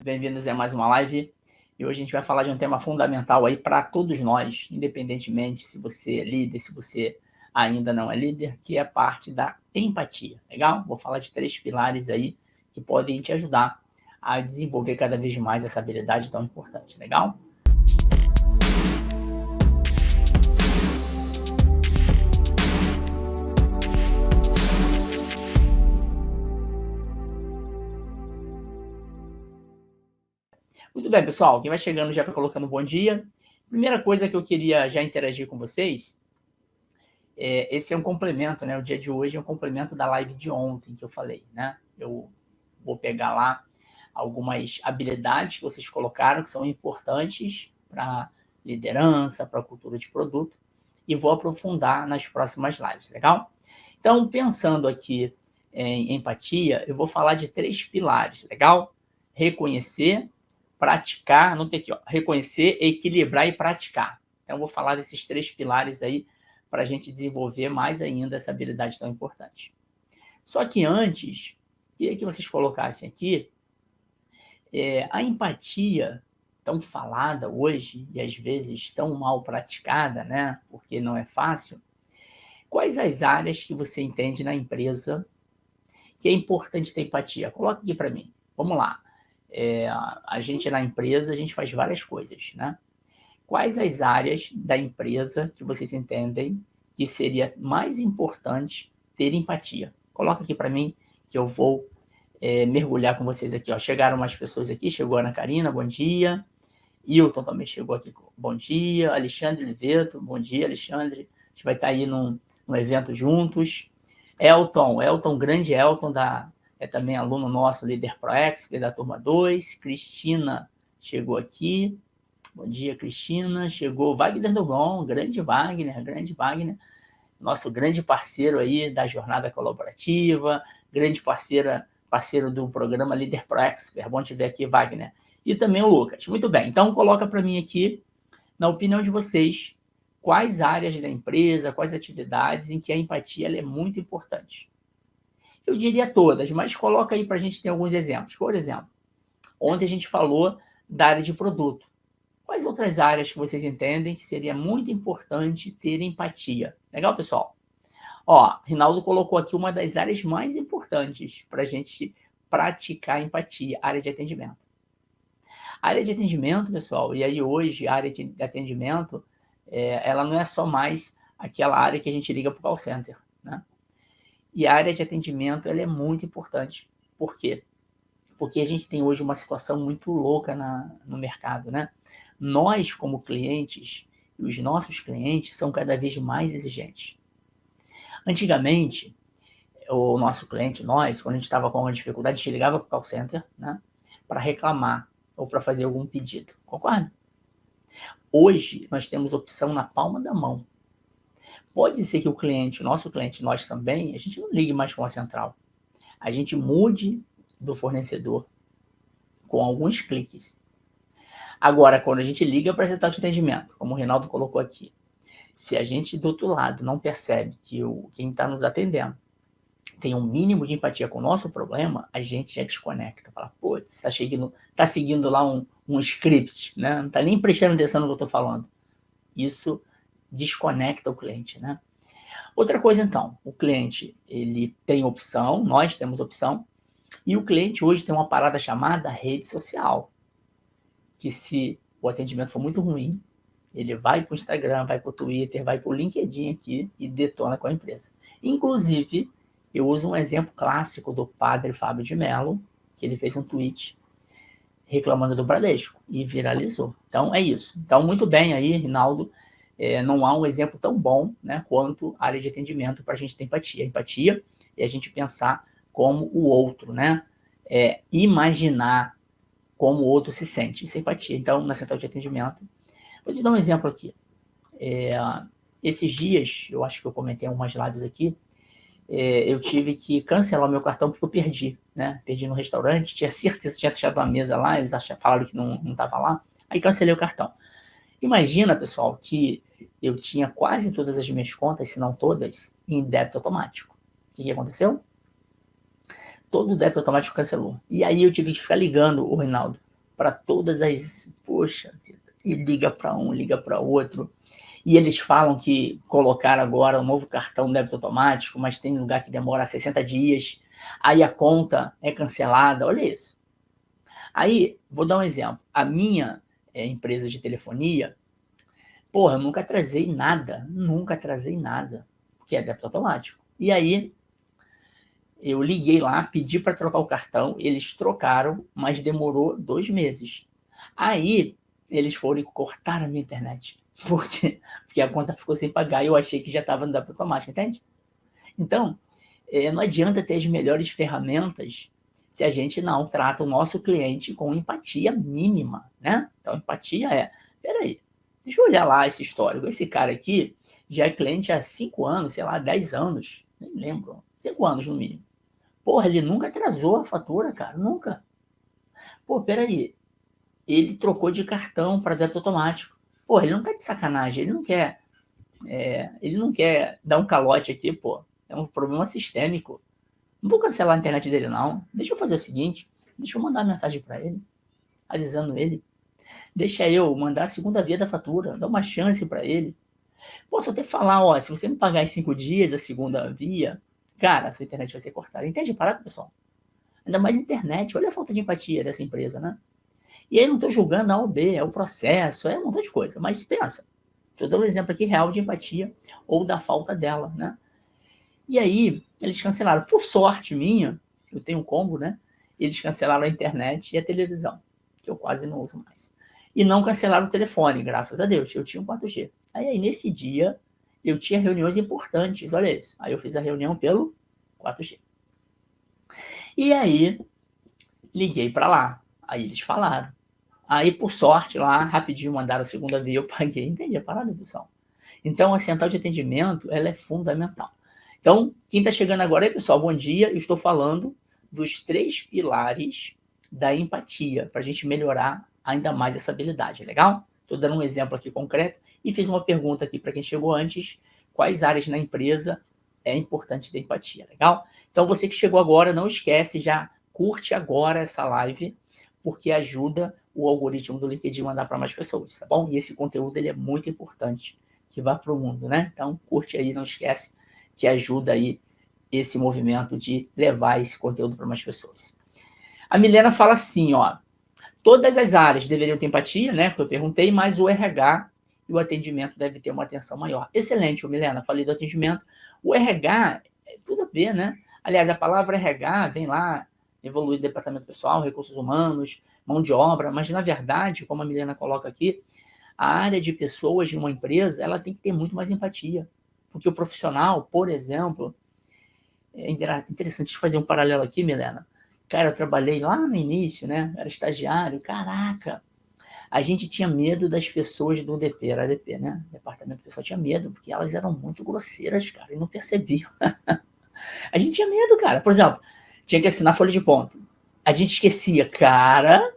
Bem-vindos a mais uma live. E hoje a gente vai falar de um tema fundamental aí para todos nós, independentemente se você é líder, se você ainda não é líder, que é a parte da empatia. Legal? Vou falar de 3 pilares aí que podem te ajudar a desenvolver cada vez mais essa habilidade tão importante. Legal? Muito bem, pessoal. Quem vai chegando já vai colocando bom dia. Primeira coisa que eu queria já interagir com vocês, esse é um complemento, né? O dia de hoje é um complemento da live de ontem que eu falei, né? Eu vou pegar lá algumas habilidades que vocês colocaram que são importantes para liderança, para a cultura de produto, e vou aprofundar nas próximas lives, legal? Então, pensando aqui em empatia, eu vou falar de 3 pilares, legal? Reconhecer, praticar, anota aqui, ó, reconhecer, equilibrar e praticar. Então, eu vou falar desses 3 pilares aí para a gente desenvolver mais ainda essa habilidade tão importante. Só que antes, queria que vocês colocassem aqui a empatia tão falada hoje e às vezes tão mal praticada, né? Porque não é fácil. Quais as áreas que você entende na empresa que é importante ter empatia? Coloca aqui para mim. Vamos lá. A gente na empresa, a gente faz várias coisas, né? Quais as áreas da empresa que vocês entendem que seria mais importante ter empatia? Coloca aqui para mim que eu vou mergulhar com vocês aqui. Ó. Chegaram mais pessoas aqui, chegou a Ana Karina, bom dia. Hilton também chegou aqui, bom dia. Alexandre Liveto, bom dia, Alexandre. A gente vai estar aí num evento juntos. Elton, grande Elton, é também aluno nosso, líder Pro Expert da turma 2. Cristina chegou aqui. Bom dia, Cristina. Chegou Wagner Dobron, grande Wagner. Nosso grande parceiro aí da jornada colaborativa, grande parceiro do programa Líder Pro Expert. Bom te ver aqui, Wagner. E também o Lucas. Muito bem, então coloca para mim aqui, na opinião de vocês, quais áreas da empresa, quais atividades em que a empatia ela é muito importante. Eu diria todas, mas coloca aí para a gente ter alguns exemplos. Por exemplo, ontem a gente falou da área de produto. Quais outras áreas que vocês entendem que seria muito importante ter empatia? Legal, pessoal? Ó, Rinaldo colocou aqui uma das áreas mais importantes para a gente praticar empatia, área de atendimento. A área de atendimento, pessoal, e aí hoje a área de atendimento, ela não é só mais aquela área que a gente liga para o call center, né? E a área de atendimento, ela é muito importante. Por quê? Porque a gente tem hoje uma situação muito louca no mercado, né? Nós, como clientes, e os nossos clientes são cada vez mais exigentes. Antigamente, o nosso cliente, nós, quando a gente estava com uma dificuldade, a gente ligava para o call center, né, para reclamar ou para fazer algum pedido. Concorda? Hoje, nós temos opção na palma da mão. Pode ser que o cliente, nosso cliente, nós também, a gente não ligue mais com a central. A gente mude do fornecedor com alguns cliques. Agora, quando a gente liga para a central de atendimento, como o Rinaldo colocou aqui, se a gente do outro lado não percebe que quem está nos atendendo tem um mínimo de empatia com o nosso problema, a gente já desconecta. Fala, putz, tá seguindo lá um script, né? Não está nem prestando atenção no que eu estou falando. Isso desconecta o cliente, né? Outra coisa, então, o cliente, ele tem opção, nós temos opção, e o cliente hoje tem uma parada chamada rede social, que se o atendimento for muito ruim, ele vai para o Instagram, vai para o Twitter, vai para o LinkedIn aqui e detona com a empresa. Inclusive, eu uso um exemplo clássico do padre Fábio de Mello, que ele fez um tweet reclamando do Bradesco e viralizou. Então, é isso. Então, muito bem aí, Rinaldo. Não há um exemplo tão bom, né, quanto a área de atendimento para a gente ter empatia. Empatia é a gente pensar como o outro, né? Imaginar como o outro se sente. Isso é empatia. Então, na central de atendimento, vou te dar um exemplo aqui. Esses dias, eu acho que eu comentei umas lives aqui, eu tive que cancelar o meu cartão porque eu perdi, né? Perdi no restaurante, tinha certeza que tinha deixado uma mesa lá, eles falaram que não estava lá, aí cancelei o cartão. Imagina, pessoal, que eu tinha quase todas as minhas contas, se não todas, em débito automático. O que aconteceu? Todo o débito automático cancelou. E aí eu tive que ficar ligando o Rinaldo para todas as... Poxa, e liga para um, liga para outro. E eles falam que colocaram agora um novo cartão débito automático, mas tem lugar que demora 60 dias. Aí a conta é cancelada. Olha isso. Aí, vou dar um exemplo. A minha empresa de telefonia, porra, eu nunca atrasei nada. Nunca atrasei nada. Porque é débito automático. E aí, eu liguei lá, pedi para trocar o cartão, eles trocaram, mas demorou 2 meses. Aí, eles foram e cortaram a minha internet. Por quê? Porque a conta ficou sem pagar e eu achei que já estava no débito automático, entende? Então, não adianta ter as melhores ferramentas se a gente não trata o nosso cliente com empatia mínima, né? Então, empatia é, peraí, deixa eu olhar lá esse histórico. Esse cara aqui já é cliente há 5 anos, sei lá, 10 anos, nem lembro, 5 anos no mínimo. Porra, ele nunca atrasou a fatura, cara, nunca. Pô, peraí, ele trocou de cartão para débito automático. Porra, ele não tá de sacanagem, ele não quer dar um calote aqui, pô. É um problema sistêmico. Não vou cancelar a internet dele, não. Deixa eu fazer o seguinte, deixa eu mandar uma mensagem para ele, avisando ele. Deixa eu mandar a segunda via da fatura, dar uma chance para ele. Posso até falar, ó, se você não pagar em 5 dias a segunda via, cara, a sua internet vai ser cortada. Entende a parada, pessoal? Ainda mais internet, olha a falta de empatia dessa empresa, né? E aí não estou julgando a A ou B, é o processo, é um montão de coisa. Mas pensa, estou dando um exemplo aqui real de empatia ou da falta dela, né? E aí eles cancelaram. Por sorte minha, eu tenho um combo, né? Eles cancelaram a internet e a televisão, que eu quase não uso mais. E não cancelaram o telefone, graças a Deus. Eu tinha um 4G. Aí nesse dia, eu tinha reuniões importantes, olha isso. Aí eu fiz a reunião pelo 4G. E aí, liguei para lá. Aí eles falaram. Aí, por sorte, lá, rapidinho mandaram a segunda via, eu paguei. Entende a parada, pessoal? Então, a central de atendimento, ela é fundamental. Então, quem está chegando agora aí, pessoal, bom dia. Eu estou falando dos 3 pilares da empatia, para a gente melhorar ainda mais essa habilidade, legal? Estou dando um exemplo aqui concreto e fiz uma pergunta aqui para quem chegou antes. Quais áreas na empresa é importante ter empatia, legal? Então, você que chegou agora, não esquece, já curte agora essa live, porque ajuda o algoritmo do LinkedIn a mandar para mais pessoas, tá bom? E esse conteúdo ele é muito importante, que vá para o mundo, né? Então, curte aí, não esquece, que ajuda aí esse movimento de levar esse conteúdo para mais pessoas. A Milena fala assim, ó, todas as áreas deveriam ter empatia, né? Porque eu perguntei, mas o RH e o atendimento deve ter uma atenção maior. Excelente, Milena, falei do atendimento. O RH, tudo a ver, né? Aliás, a palavra RH vem lá, evoluir departamento pessoal, recursos humanos, mão de obra, mas na verdade, como a Milena coloca aqui, a área de pessoas de uma empresa, ela tem que ter muito mais empatia. Porque o profissional, por exemplo, é interessante fazer um paralelo aqui, Milena. Cara, eu trabalhei lá no início, né? Era estagiário, caraca. A gente tinha medo das pessoas do DP, era DP, né? Departamento pessoal tinha medo, porque elas eram muito grosseiras, cara, e não percebiam. A gente tinha medo, cara. Por exemplo, tinha que assinar folha de ponto. A gente esquecia, caraca,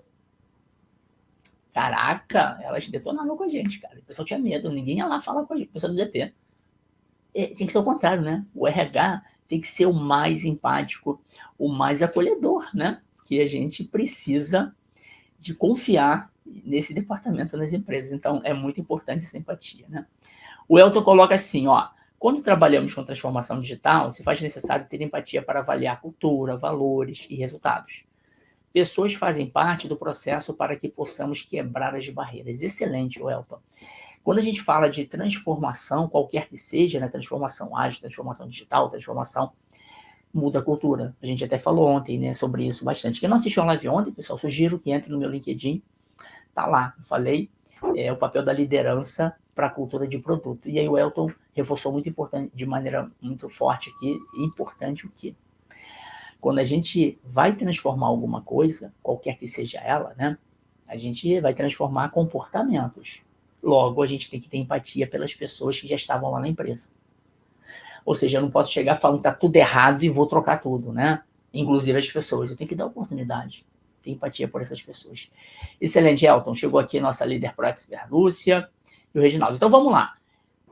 elas detonavam com a gente, cara. O pessoal tinha medo, ninguém ia lá falar com a gente, o pessoal do DP. Tem que ser o contrário, né? O RH tem que ser o mais empático, o mais acolhedor, né? Que a gente precisa de confiar nesse departamento nas empresas. Então, é muito importante essa empatia, né? O Elton coloca assim, ó, quando trabalhamos com transformação digital, se faz necessário ter empatia para avaliar cultura, valores e resultados. Pessoas fazem parte do processo para que possamos quebrar as barreiras. Excelente, Elton. Quando a gente fala de transformação, qualquer que seja, né, transformação ágil, transformação digital, transformação, muda a cultura. A gente até falou ontem, né, sobre isso bastante. Quem não assistiu a live ontem, pessoal, sugiro que entre no meu LinkedIn. Tá lá, eu falei, o papel da liderança para a cultura de produto. E aí o Elton reforçou muito importante, de maneira muito forte aqui, e importante o quê? Quando a gente vai transformar alguma coisa, qualquer que seja ela, né, a gente vai transformar comportamentos. Logo, a gente tem que ter empatia pelas pessoas que já estavam lá na empresa. Ou seja, eu não posso chegar falando que está tudo errado e vou trocar tudo, né? Inclusive as pessoas. Eu tenho que dar oportunidade. Ter empatia por essas pessoas. Excelente, Elton. Chegou aqui a nossa líder Pro Expert, Lúcia e o Reginaldo. Então, vamos lá.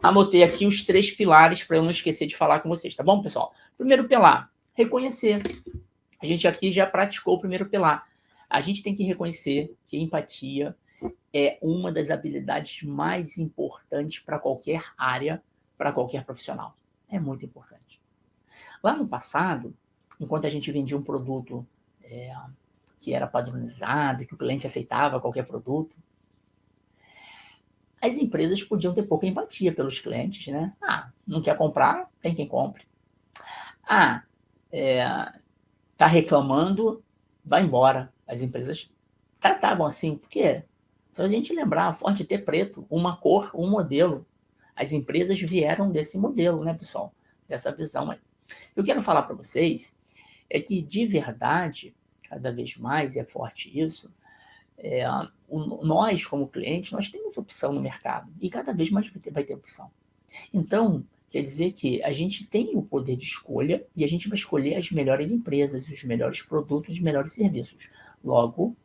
Anotei aqui os 3 pilares para eu não esquecer de falar com vocês, tá bom, pessoal? Primeiro pilar, reconhecer. A gente aqui já praticou o primeiro pilar. A gente tem que reconhecer que empatia é uma das habilidades mais importantes para qualquer área, para qualquer profissional. É muito importante. Lá no passado, enquanto a gente vendia um produto que era padronizado, que o cliente aceitava qualquer produto, as empresas podiam ter pouca empatia pelos clientes, né? Não quer comprar, tem quem compre. Tá reclamando, vai embora. As empresas tratavam assim, porque se a gente lembrar, Ford T preto, uma cor, um modelo. As empresas vieram desse modelo, né, pessoal? Dessa visão aí. Eu quero falar para vocês é que, de verdade, cada vez mais, e é forte isso, nós, como clientes, nós temos opção no mercado. E cada vez mais vai ter opção. Então, quer dizer que a gente tem o poder de escolha e a gente vai escolher as melhores empresas, os melhores produtos, os melhores serviços. Logo,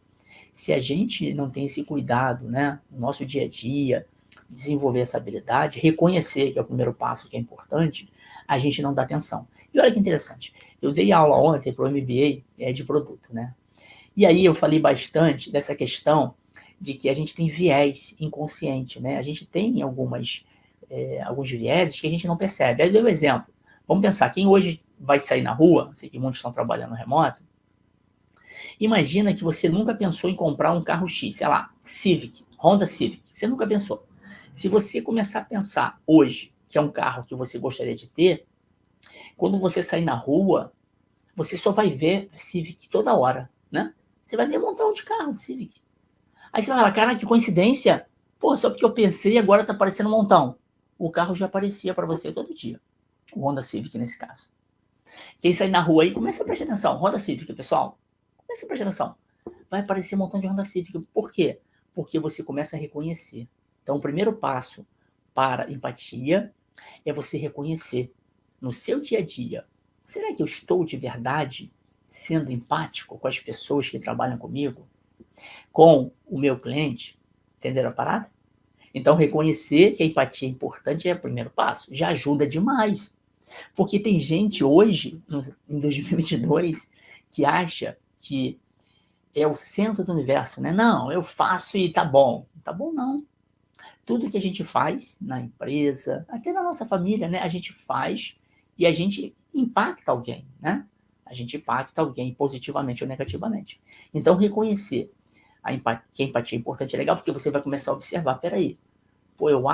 se a gente não tem esse cuidado, né, no nosso dia a dia, desenvolver essa habilidade, reconhecer que é o primeiro passo que é importante, a gente não dá atenção. E olha que interessante, eu dei aula ontem para o MBA de produto, né? E aí eu falei bastante dessa questão de que a gente tem viés inconsciente, né? A gente tem alguns vieses que a gente não percebe. Aí eu dei um exemplo. Vamos pensar, quem hoje vai sair na rua, sei que muitos estão trabalhando remoto, imagina que você nunca pensou em comprar um carro X, sei lá, Civic, Honda Civic. Você nunca pensou. Se você começar a pensar hoje que é um carro que você gostaria de ter, quando você sair na rua, você só vai ver Civic toda hora, né? Você vai ver um montão de carro Civic. Aí você vai falar, cara, que coincidência. Pô, só porque eu pensei agora tá aparecendo um montão. O carro já aparecia para você todo dia. O Honda Civic nesse caso. Quem sair na rua aí, começa a prestar atenção. Honda Civic, pessoal. Começa a prestar atenção. Vai aparecer um montão de Honda Civic. Por quê? Porque você começa a reconhecer. Então, o primeiro passo para empatia é você reconhecer no seu dia a dia. Será que eu estou de verdade sendo empático com as pessoas que trabalham comigo? Com o meu cliente? Entenderam a parada? Então, reconhecer que a empatia é importante é o primeiro passo. Já ajuda demais. Porque tem gente hoje, em 2022, que acha que é o centro do universo, né? Não, eu faço e tá bom. Tá bom não. Tudo que a gente faz na empresa, até na nossa família, né? A gente faz e a gente impacta alguém, né? A gente impacta alguém positivamente ou negativamente. Então, reconhecer que a empatia é importante é legal, porque você vai começar a observar, peraí, pô, eu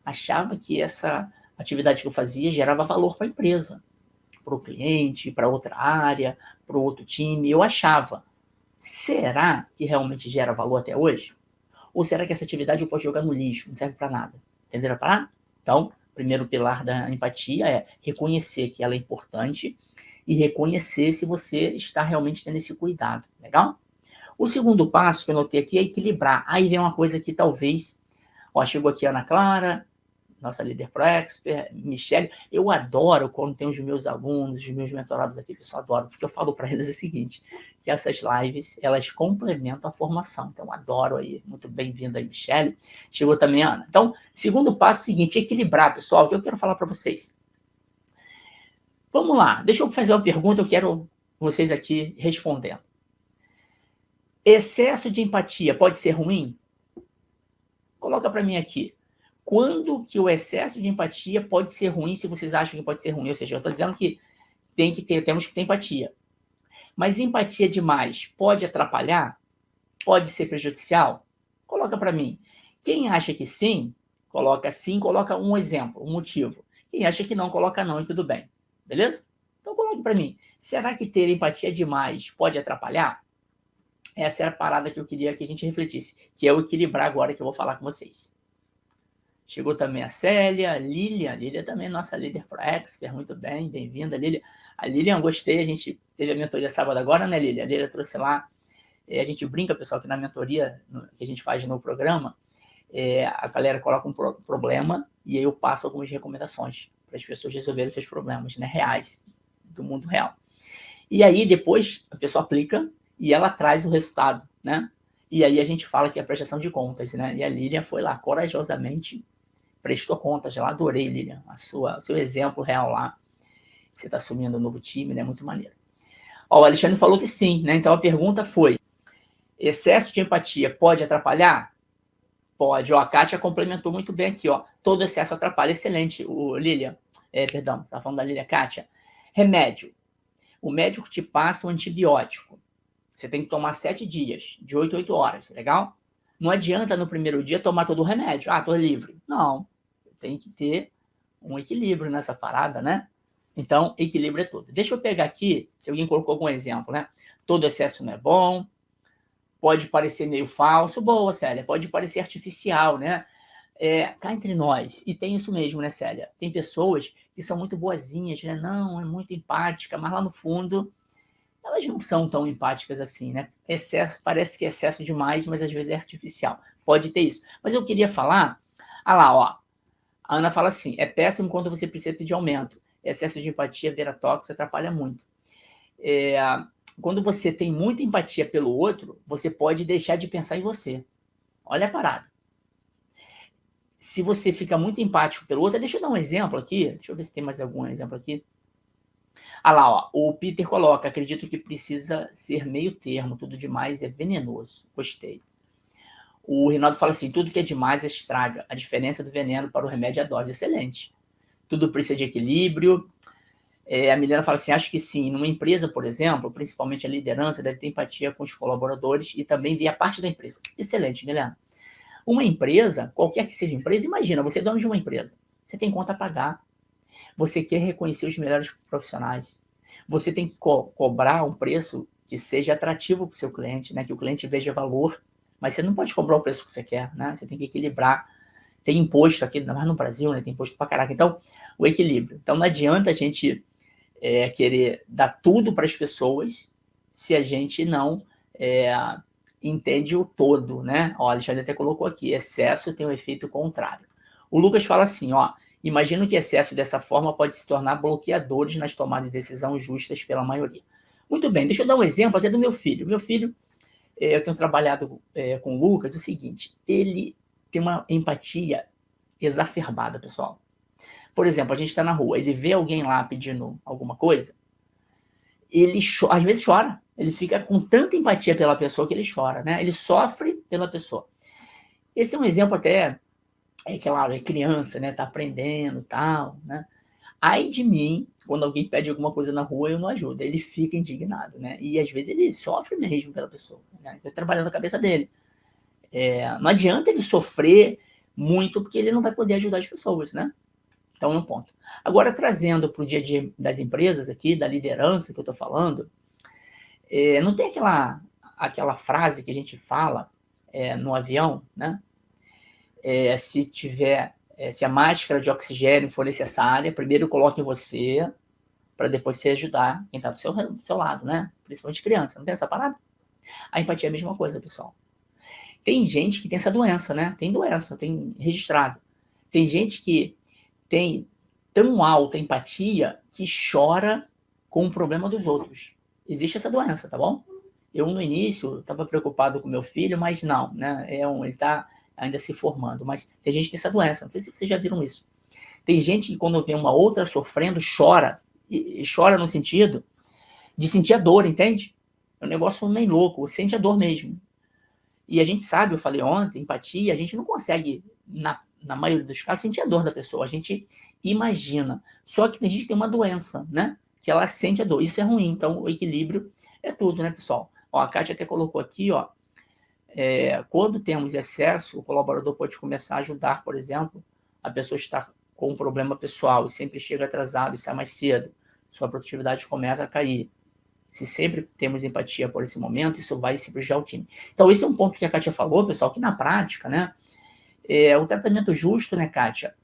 achava que essa atividade que eu fazia gerava valor para a empresa, para o cliente, para outra área, para o outro time, eu achava. Será que realmente gera valor até hoje? Ou será que essa atividade eu posso jogar no lixo, não serve para nada? Entenderam a parada? Então, o primeiro pilar da empatia é reconhecer que ela é importante e reconhecer se você está realmente tendo esse cuidado, legal? O segundo passo que eu notei aqui é equilibrar. Aí vem uma coisa que talvez... chegou aqui a Ana Clara, nossa líder pro expert, Michele. Eu adoro quando tem os meus alunos, os meus mentorados aqui, pessoal, adoro, porque eu falo para eles o seguinte, que essas lives, elas complementam a formação. Então, adoro aí. Muito bem-vinda aí, Michele. Chegou também a Ana. Então, segundo passo é o seguinte, equilibrar, pessoal, o que eu quero falar para vocês. Vamos lá, deixa eu fazer uma pergunta, eu quero vocês aqui respondendo. Excesso de empatia pode ser ruim? Coloca para mim aqui. Quando que o excesso de empatia pode ser ruim, se vocês acham que pode ser ruim? Ou seja, eu estou dizendo que temos que ter empatia. Mas empatia demais pode atrapalhar? Pode ser prejudicial? Coloca para mim. Quem acha que sim, coloca sim, coloca um exemplo, um motivo. Quem acha que não, coloca não e tudo bem. Beleza? Então coloque para mim. Será que ter empatia demais pode atrapalhar? Essa era a parada que eu queria que a gente refletisse, que é o equilibrar agora que eu vou falar com vocês. Chegou também a Célia, a Lília também, nossa líder pro expert, muito bem, bem-vinda, Lília. A Lilian, gostei, a gente teve a mentoria sábado agora, né, Lília? A Lília trouxe lá, a gente brinca, pessoal, que na mentoria que a gente faz no programa, a galera coloca um problema e aí eu passo algumas recomendações para as pessoas resolverem os seus problemas, né, reais, do mundo real. E aí, depois, a pessoa aplica e ela traz o resultado, né? E aí a gente fala que é a prestação de contas, né? E a Lilian foi lá, corajosamente, prestou contas lá. Adorei, Lilian, o seu exemplo real lá. Você está assumindo um novo time, né? Muito maneiro. Ó, o Alexandre falou que sim, né? Então a pergunta foi: excesso de empatia pode atrapalhar? Pode. Ó, a Kátia complementou muito bem aqui, ó. Todo excesso atrapalha. Excelente, o Lilian. Perdão, tá falando da Lilian. Kátia. Remédio. O médico te passa um antibiótico. Você tem que tomar 7 dias, de 8 a 8 horas, legal? Não adianta no primeiro dia tomar todo o remédio. Ah, tô livre. Não. Tem que ter um equilíbrio nessa parada, né? Então, equilíbrio é tudo. Deixa eu pegar aqui, se alguém colocou algum exemplo, né? Todo excesso não é bom, pode parecer meio falso. Boa, Célia, pode parecer artificial, né? Cá entre nós, e tem isso mesmo, né, Célia? Tem pessoas que são muito boazinhas, né? Não, é muito empática, mas lá no fundo, elas não são tão empáticas assim, né? Excesso, parece que é excesso demais, mas às vezes é artificial. Pode ter isso. Mas eu queria falar, lá, ó, a Ana fala assim, é péssimo quando você precisa pedir aumento. Excesso de empatia vira tóxico, atrapalha muito. Quando você tem muita empatia pelo outro, você pode deixar de pensar em você. Olha a parada. Se você fica muito empático pelo outro, deixa eu dar um exemplo aqui, deixa eu ver se tem mais algum exemplo aqui. Lá, ó, o Peter coloca, acredito que precisa ser meio termo, tudo demais é venenoso. Gostei. O Rinaldo fala assim, tudo que é demais estraga, a diferença do veneno para o remédio é a dose. Excelente. Tudo precisa de equilíbrio. A Milena fala assim, acho que sim, numa empresa, por exemplo, principalmente a liderança deve ter empatia com os colaboradores e também ver a parte da empresa. Excelente, Milena. Uma empresa, qualquer que seja a empresa, imagina, você é dono de uma empresa, você tem conta a pagar, você quer reconhecer os melhores profissionais, você tem que cobrar um preço que seja atrativo para o seu cliente, né? Que o cliente veja valor, mas você não pode cobrar o preço que você quer, né? Você tem que equilibrar. Tem imposto aqui, ainda mais no Brasil, né? Tem imposto pra caraca. Então, o equilíbrio. Então, não adianta a gente querer dar tudo para as pessoas se a gente não entende o todo, né? Ó, a Alexandre até colocou aqui, excesso tem um efeito contrário. O Lucas fala assim, ó, imagino que excesso dessa forma pode se tornar bloqueadores nas tomadas de decisão justas pela maioria. Muito bem, deixa eu dar um exemplo até do meu filho. Meu filho, eu tenho trabalhado com o Lucas, o seguinte, ele tem uma empatia exacerbada, pessoal. Por exemplo, a gente está na rua, ele vê alguém lá pedindo alguma coisa, ele às vezes chora. Ele fica com tanta empatia pela pessoa que ele chora, né? Ele sofre pela pessoa. Esse é um exemplo até, claro, é criança, né? Tá aprendendo e tal, né? Ai de mim, quando alguém pede alguma coisa na rua, eu não ajudo. Ele fica indignado, né? E às vezes ele sofre mesmo pela pessoa, né? Eu trabalhando a cabeça dele. Não adianta ele sofrer muito, porque ele não vai poder ajudar as pessoas, né? Então, é um ponto. Agora, trazendo para o dia a dia das empresas aqui, da liderança que eu estou falando, não tem aquela frase que a gente fala no avião, né? Se a máscara de oxigênio for necessária, primeiro coloque em você, para depois você ajudar quem está do seu lado, né? Principalmente criança. Não tem essa parada? A empatia é a mesma coisa, pessoal. Tem gente que tem essa doença, né? Tem doença, tem registrado. Tem gente que tem tão alta empatia que chora com o problema dos outros. Existe essa doença, tá bom? Eu, no início, estava preocupado com meu filho, mas não, né? Ele está ainda se formando, mas tem gente que tem essa doença. Não sei se vocês já viram isso. Tem gente que, quando vê uma outra sofrendo, chora. E chora no sentido de sentir a dor, entende? É um negócio meio louco, sente a dor mesmo. E a gente sabe, eu falei ontem, empatia, a gente não consegue, na maioria dos casos, sentir a dor da pessoa. A gente imagina. Só que a gente tem uma doença, né? Que ela sente a dor. Isso é ruim. Então, o equilíbrio é tudo, né, pessoal? Ó, a Kátia até colocou aqui, ó. Quando temos excesso, o colaborador pode começar a ajudar, por exemplo, a pessoa está com um problema pessoal e sempre chega atrasado e sai mais cedo. Sua produtividade começa a cair. Se sempre temos empatia por esse momento, isso vai se prejudicar o time. Então, esse é um ponto que a Kátia falou, pessoal, que na prática, né, o tratamento justo, né, Kátia,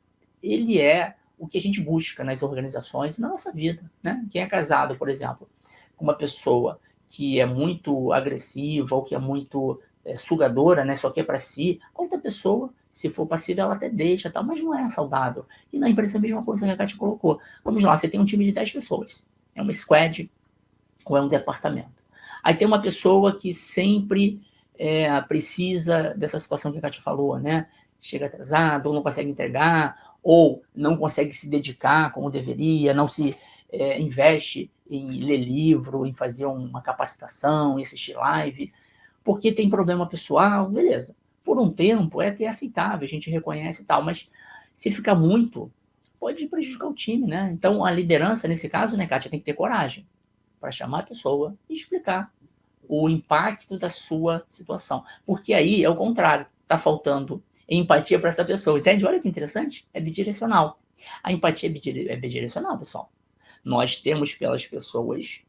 ele é o que a gente busca nas organizações e na nossa vida, né? Quem é casado, por exemplo, com uma pessoa que é muito agressiva ou que é muito sugadora, né, só quer para si, a outra pessoa, se for passiva, ela até deixa, tal, mas não é saudável. E na empresa é a mesma coisa que a Kátia colocou. Vamos lá, você tem um time de 10 pessoas, é uma squad, ou é um departamento. Aí tem uma pessoa que sempre precisa dessa situação que a Kátia falou, né? Chega atrasado, ou não consegue entregar, ou não consegue se dedicar como deveria, não se investe em ler livro, em fazer uma capacitação, em assistir live, porque tem problema pessoal, beleza. Por um tempo é até aceitável, a gente reconhece e tal, mas se ficar muito, pode prejudicar o time, né? Então, a liderança, nesse caso, né, Kátia, tem que ter coragem para chamar a pessoa e explicar o impacto da sua situação. Porque aí é o contrário, está faltando empatia para essa pessoa, entende? Olha que interessante, é bidirecional. A empatia é bidirecional, pessoal. Nós temos pelas pessoas,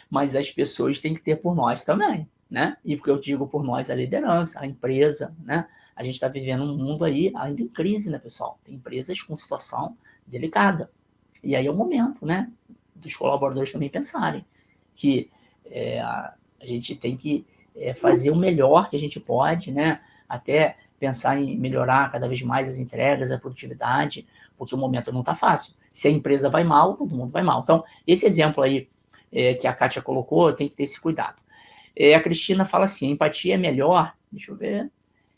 mas as pessoas têm que ter por nós também, né? E porque eu digo por nós, a liderança, a empresa, né? A gente está vivendo um mundo aí ainda em crise, né, pessoal? Tem empresas com situação delicada. E aí é o momento, né, dos colaboradores também pensarem que a gente tem que fazer o melhor que a gente pode, né? Até pensar em melhorar cada vez mais as entregas, a produtividade, porque o momento não está fácil. Se a empresa vai mal, todo mundo vai mal. Então, esse exemplo aí que a Kátia colocou, tem que ter esse cuidado. A Cristina fala assim, a empatia é melhor, deixa eu ver,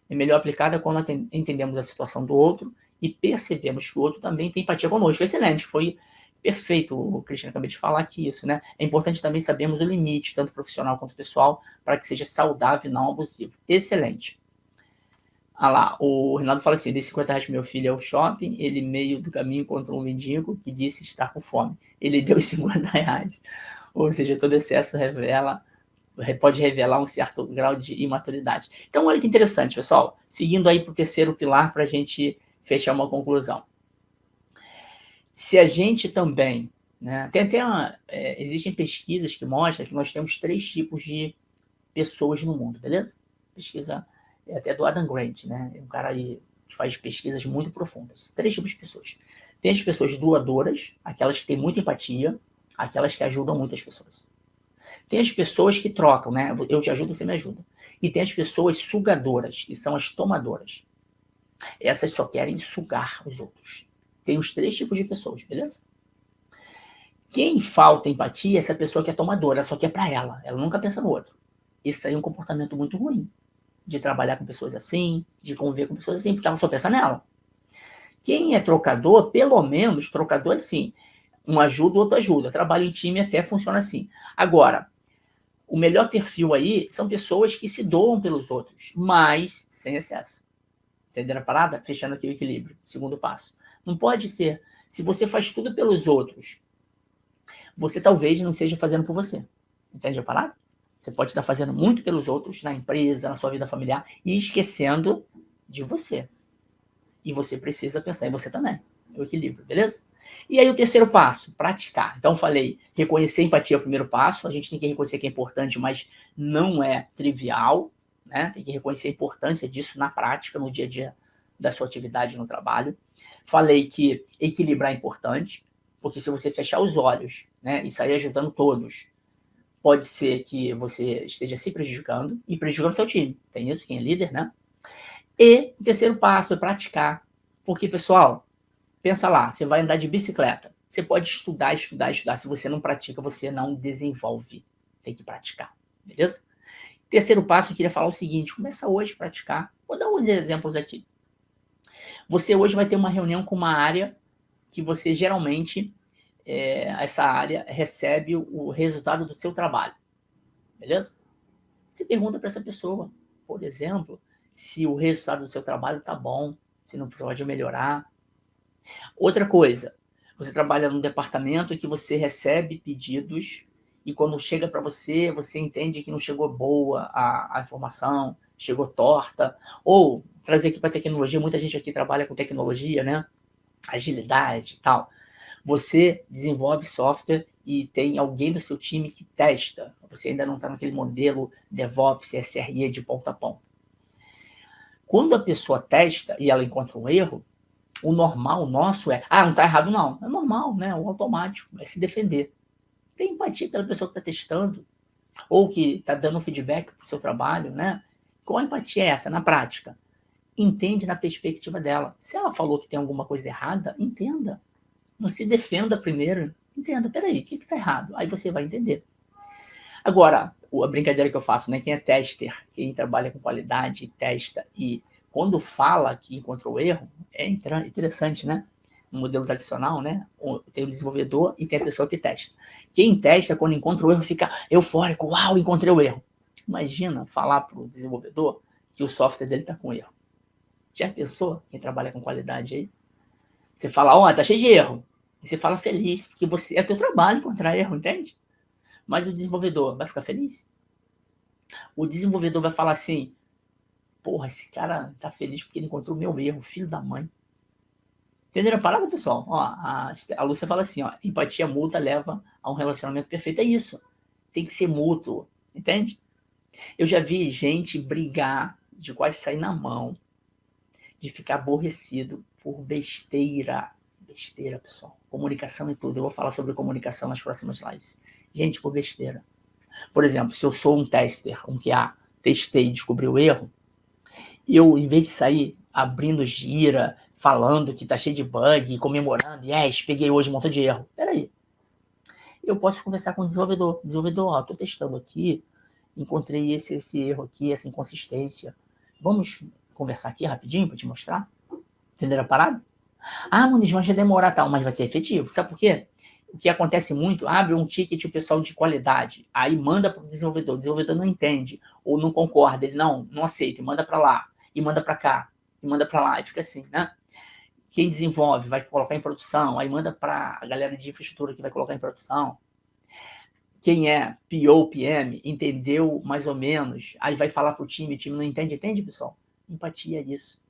é melhor aplicada quando entendemos a situação do outro e percebemos que o outro também tem empatia conosco. Excelente, foi perfeito, o Cristina acabei de falar aqui isso, né? É importante também sabermos o limite, tanto profissional quanto pessoal, para que seja saudável e não abusivo. Excelente. Ah lá, o Renato fala assim, dei 50 reais pro meu filho ao shopping, ele meio do caminho encontrou um mendigo que disse estar com fome. Ele deu os 50 reais. Ou seja, todo excesso pode revelar um certo grau de imaturidade. Então, olha que interessante, pessoal. Seguindo aí para o terceiro pilar, para a gente fechar uma conclusão. Se a gente também, né, existem pesquisas que mostram que nós temos 3 tipos de pessoas no mundo, beleza? Pesquisa até do Adam Grant, né? É um cara aí que faz pesquisas muito profundas. 3 tipos de pessoas. Tem as pessoas doadoras, aquelas que têm muita empatia, aquelas que ajudam muitas pessoas. Tem as pessoas que trocam, né? Eu te ajudo, você me ajuda. E tem as pessoas sugadoras, que são as tomadoras. Essas só querem sugar os outros. Tem os 3 tipos de pessoas, beleza? Quem falta empatia é essa pessoa que é tomadora, ela só quer pra ela. Ela nunca pensa no outro. Isso aí é um comportamento muito ruim. De trabalhar com pessoas assim, de conviver com pessoas assim, porque ela só pensa nela. Quem é trocador, pelo menos, trocador assim, um ajuda, o outro ajuda. Trabalho em time até funciona assim. Agora, o melhor perfil aí são pessoas que se doam pelos outros, mas sem excesso. Entenderam a parada? Fechando aqui o equilíbrio. Segundo passo. Não pode ser. Se você faz tudo pelos outros, você talvez não esteja fazendo por você. Entende a parada? Você pode estar fazendo muito pelos outros, na empresa, na sua vida familiar, e esquecendo de você. E você precisa pensar em você também. É o equilíbrio, beleza? E aí o terceiro passo, praticar. Então falei, reconhecer empatia é o primeiro passo. A gente tem que reconhecer que é importante, mas não é trivial, né? Tem que reconhecer a importância disso na prática, no dia a dia da sua atividade no trabalho. Falei que equilibrar é importante, porque se você fechar os olhos, né, e sair ajudando todos, pode ser que você esteja se prejudicando e prejudicando seu time. Tem isso, quem é líder, né? E o terceiro passo é praticar. Porque, pessoal, pensa lá, você vai andar de bicicleta. Você pode estudar, estudar, estudar. Se você não pratica, você não desenvolve. Tem que praticar, beleza? Terceiro passo, eu queria falar o seguinte, começa hoje a praticar. Vou dar uns exemplos aqui. Você hoje vai ter uma reunião com uma área que você geralmente, essa área recebe o resultado do seu trabalho, beleza? Você pergunta para essa pessoa, por exemplo, se o resultado do seu trabalho está bom, se não pode melhorar. Outra coisa, você trabalha num departamento que você recebe pedidos e quando chega para você, você entende que não chegou boa a informação, chegou torta. Ou, trazer aqui para tecnologia, muita gente aqui trabalha com tecnologia, né? Agilidade e tal. Você desenvolve software e tem alguém do seu time que testa. Você ainda não está naquele modelo DevOps, SRE de ponta a ponta. Quando a pessoa testa e ela encontra um erro, o normal nosso não está errado não. É normal, né? O automático, é se defender. Tem empatia pela pessoa que está testando ou que está dando feedback para o seu trabalho, né? Qual a empatia é essa na prática? Entende na perspectiva dela. Se ela falou que tem alguma coisa errada, entenda. Não se defenda primeiro. Entenda, peraí, o que está errado? Aí você vai entender. Agora, a brincadeira que eu faço, né? Quem é tester, quem trabalha com qualidade, testa e quando fala que encontrou erro, é interessante, né? no modelo tradicional, né? Tem o desenvolvedor e tem a pessoa que testa. Quem testa, quando encontra o erro, fica eufórico. Uau, encontrei o erro. Imagina falar para o desenvolvedor que o software dele está com erro. Já pensou? Quem trabalha com qualidade aí? Você fala, ó, tá cheio de erro. E você fala feliz, porque você é teu trabalho encontrar erro, entende? Mas o desenvolvedor vai ficar feliz? O desenvolvedor vai falar assim, porra, esse cara tá feliz porque ele encontrou o meu erro, filho da mãe. Entenderam a parada, pessoal? Ó, a Lúcia fala assim, ó, empatia mútua leva a um relacionamento perfeito. É isso. Tem que ser mútuo, entende? Eu já vi gente brigar, de quase sair na mão, de ficar aborrecido por besteira. Besteira, pessoal. Comunicação e tudo. Eu vou falar sobre comunicação nas próximas lives. Gente, por besteira. Por exemplo, se eu sou um tester, um QA, testei e descobri o erro, eu, em vez de sair abrindo gira, falando que tá cheio de bug, comemorando, yes, peguei hoje um montão de erro. Peraí. Eu posso conversar com o desenvolvedor. Desenvolvedor, ó, tô testando aqui, encontrei esse erro aqui, essa inconsistência. Vamos conversar aqui rapidinho para te mostrar? Entenderam a parada? Ah, Muniz, mas vai demorar, tal, mas vai ser efetivo. Sabe por quê? O que acontece muito, abre um ticket o pessoal de qualidade, aí manda para o desenvolvedor não entende, ou não concorda, ele não aceita, e manda para lá, e manda para cá, e manda para lá, e fica assim, né? Quem desenvolve vai colocar em produção, aí manda para a galera de infraestrutura que vai colocar em produção. Quem é PO, PM, entendeu mais ou menos, aí vai falar para o time não entende, pessoal? Empatia é isso.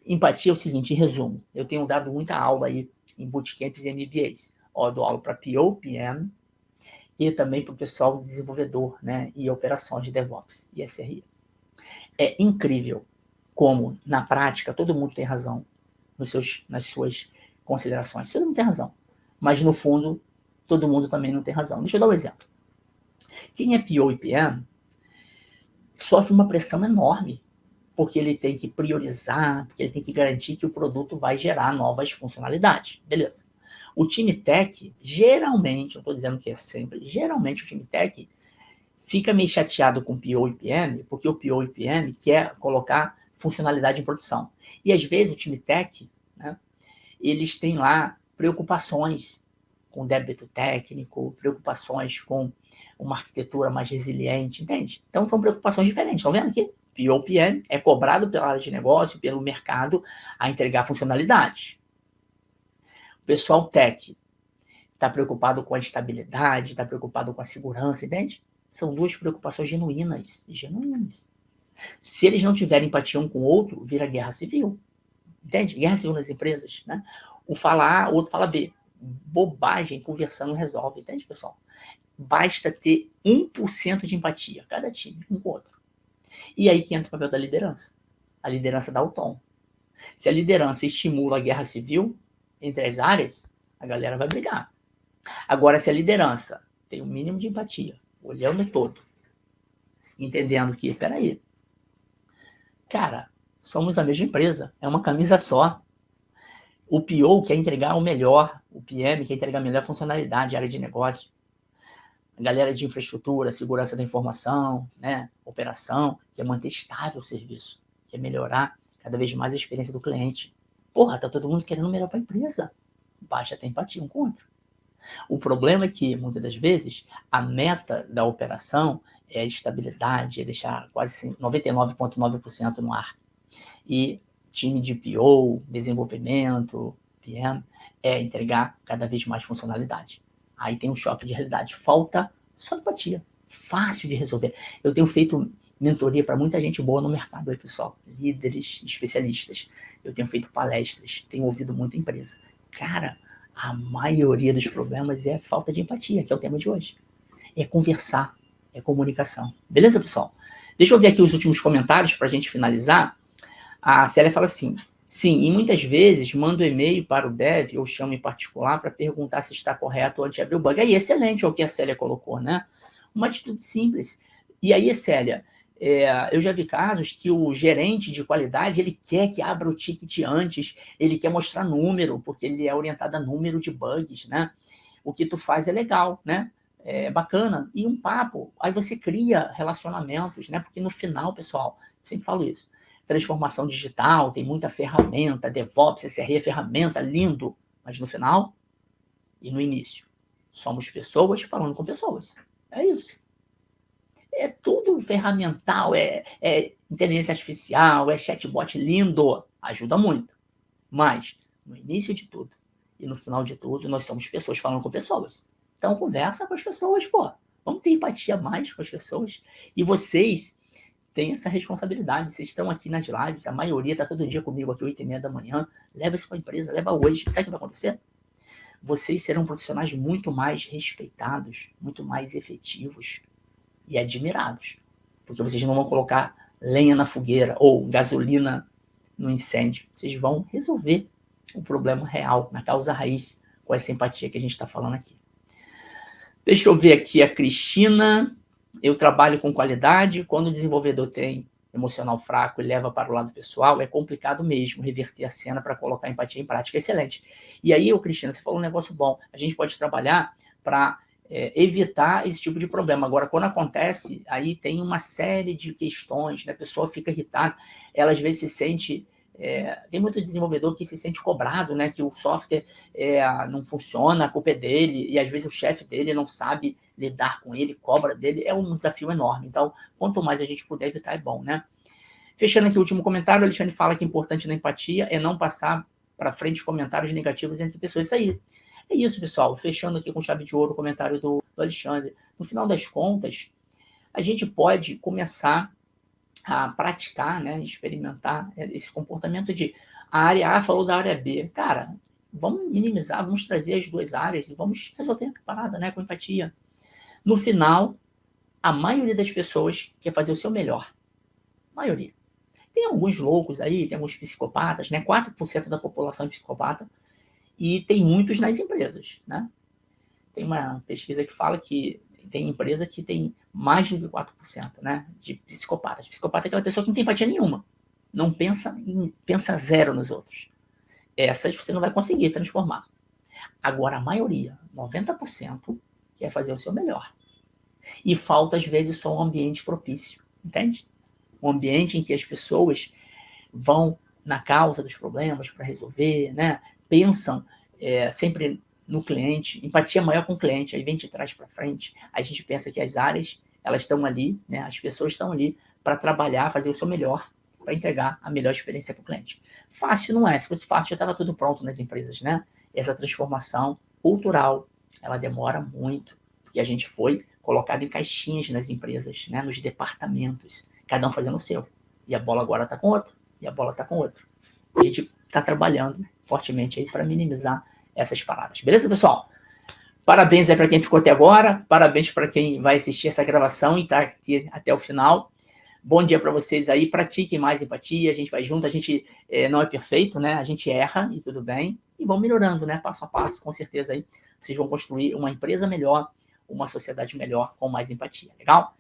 Empatia é o seguinte, em resumo, eu tenho dado muita aula aí em bootcamps e MBAs. Ó, dou aula para PO, PM e também para o pessoal desenvolvedor, né, e operações de DevOps e SRE. É incrível como, na prática, todo mundo tem razão nas suas considerações. Todo mundo tem razão. Mas, no fundo, todo mundo também não tem razão. Deixa eu dar um exemplo. Quem é PO e PM sofre uma pressão enorme, porque ele tem que priorizar, porque ele tem que garantir que o produto vai gerar novas funcionalidades. Beleza. O time tech, geralmente, eu estou dizendo que é sempre, geralmente o time tech fica meio chateado com o PO e PM, porque o PO e PM quer colocar funcionalidade em produção. E às vezes o time tech, né, eles têm lá preocupações com débito técnico, preocupações com uma arquitetura mais resiliente, entende? Então são preocupações diferentes. Estão vendo aqui? PO PM é cobrado pela área de negócio, pelo mercado, a entregar funcionalidades. O pessoal tech está preocupado com a estabilidade, está preocupado com a segurança, entende? São duas preocupações genuínas. Se eles não tiverem empatia um com o outro, vira guerra civil. Entende? Guerra civil nas empresas, né? Um fala A, o outro fala B. Bobagem, conversando resolve, entende, pessoal? Basta ter 1% de empatia, cada time, um com o outro. E aí que entra o papel da liderança. A liderança dá o tom. Se a liderança estimula a guerra civil entre as áreas, a galera vai brigar. Agora, se a liderança tem um mínimo de empatia, olhando todo, entendendo que, peraí, cara, somos a mesma empresa, é uma camisa só. O PO quer entregar o melhor, o PM quer entregar a melhor funcionalidade, área de negócio. A galera de infraestrutura, segurança da informação, né, operação, quer manter estável o serviço, quer melhorar cada vez mais a experiência do cliente. Porra, tá todo mundo querendo melhor para a empresa. Basta ter empatia um com o outro. O problema é que, muitas das vezes, a meta da operação é a estabilidade, é deixar quase 99,9% no ar. E time de PO, desenvolvimento, PM, é entregar cada vez mais funcionalidade. Aí tem um choque de realidade. Falta só empatia. Fácil de resolver. Eu tenho feito mentoria para muita gente boa no mercado aí, pessoal. Líderes, especialistas. Eu tenho feito palestras, tenho ouvido muita empresa. Cara, a maioria dos problemas é falta de empatia, que é o tema de hoje. É conversar, é comunicação. Beleza, pessoal? Deixa eu ver aqui os últimos comentários para a gente finalizar. A Célia fala assim, sim, e muitas vezes mando e-mail para o dev ou chamo em particular para perguntar se está correto antes de abrir o bug. Aí, excelente é o que a Célia colocou, né? Uma atitude simples. E aí, Célia, eu já vi casos que o gerente de qualidade, ele quer que abra o ticket antes, ele quer mostrar número, porque ele é orientado a número de bugs, né? O que tu faz é legal, né? É bacana. E um papo, aí você cria relacionamentos, né? Porque no final, pessoal, sempre falo isso, transformação digital, tem muita ferramenta, DevOps, SRE, ferramenta, lindo, Mas no final e no início, somos pessoas falando com pessoas. É isso. É tudo ferramental, é inteligência artificial, é chatbot lindo, ajuda muito. Mas, no início de tudo e no final de tudo, nós somos pessoas falando com pessoas. Então, conversa com as pessoas, pô. Vamos ter empatia mais com as pessoas. E vocês têm essa responsabilidade. Vocês estão aqui nas lives, a maioria está todo dia comigo aqui, 8h30 da manhã. Leva isso para a empresa, leva hoje. Sabe o que vai acontecer? Vocês serão profissionais muito mais respeitados, muito mais efetivos e admirados. Porque vocês não vão colocar lenha na fogueira ou gasolina no incêndio. Vocês vão resolver o problema real, na causa raiz, com essa empatia que a gente está falando aqui. Deixa eu ver aqui a Cristina. Eu trabalho com qualidade. Quando o desenvolvedor tem emocional fraco e leva para o lado pessoal, é complicado mesmo reverter a cena para colocar a empatia em prática. Excelente. E aí, Cristina, você falou um negócio bom. A gente pode trabalhar para evitar esse tipo de problema. Agora, quando acontece, aí tem uma série de questões, né? A pessoa fica irritada, ela às vezes se sente... tem muito desenvolvedor que se sente cobrado, né? Que o software não funciona, a culpa é dele, e às vezes o chefe dele não sabe lidar com ele, cobra dele, é um desafio enorme. Então, quanto mais a gente puder evitar, é bom, né? Fechando aqui o último comentário, o Alexandre fala que o importante na empatia é não passar para frente comentários negativos entre pessoas. Isso aí. É isso, pessoal. Fechando aqui com chave de ouro o comentário do Alexandre. No final das contas, a gente pode começar a praticar, né, experimentar esse comportamento de a área A falou da área B. Cara, vamos minimizar, vamos trazer as duas áreas e vamos resolver a parada, né, com empatia. No final, a maioria das pessoas quer fazer o seu melhor. A maioria. Tem alguns loucos aí, tem alguns psicopatas, né? 4% da população é psicopata e tem muitos nas empresas, né? Tem uma pesquisa que fala que tem empresa que tem mais do que 4%, né, de psicopatas. Psicopata é aquela pessoa que não tem empatia nenhuma. Não pensa zero nos outros. Essas você não vai conseguir transformar. Agora, a maioria, 90%, quer fazer o seu melhor. E falta, às vezes, só um ambiente propício, entende? Um ambiente em que as pessoas vão na causa dos problemas para resolver, né? Pensam sempre no cliente, empatia maior com o cliente, aí vem de trás para frente, a gente pensa que as áreas, elas estão ali, né? As pessoas estão ali para trabalhar, fazer o seu melhor, para entregar a melhor experiência para o cliente. Fácil não é, se fosse fácil já estava tudo pronto nas empresas, né? Essa transformação cultural, ela demora muito, porque a gente foi colocado em caixinhas nas empresas, né? Nos departamentos, cada um fazendo o seu, e a bola agora está com outro, e a bola está com outro. A gente está trabalhando fortemente aí para minimizar essas paradas. Beleza, pessoal? Parabéns aí para quem ficou até agora. Parabéns para quem vai assistir essa gravação e está aqui até o final. Bom dia para vocês aí. Pratiquem mais empatia. A gente vai junto. A gente não é perfeito, né? A gente erra e tudo bem. E vão melhorando, né? Passo a passo, com certeza aí. Vocês vão construir uma empresa melhor, uma sociedade melhor, com mais empatia. Legal?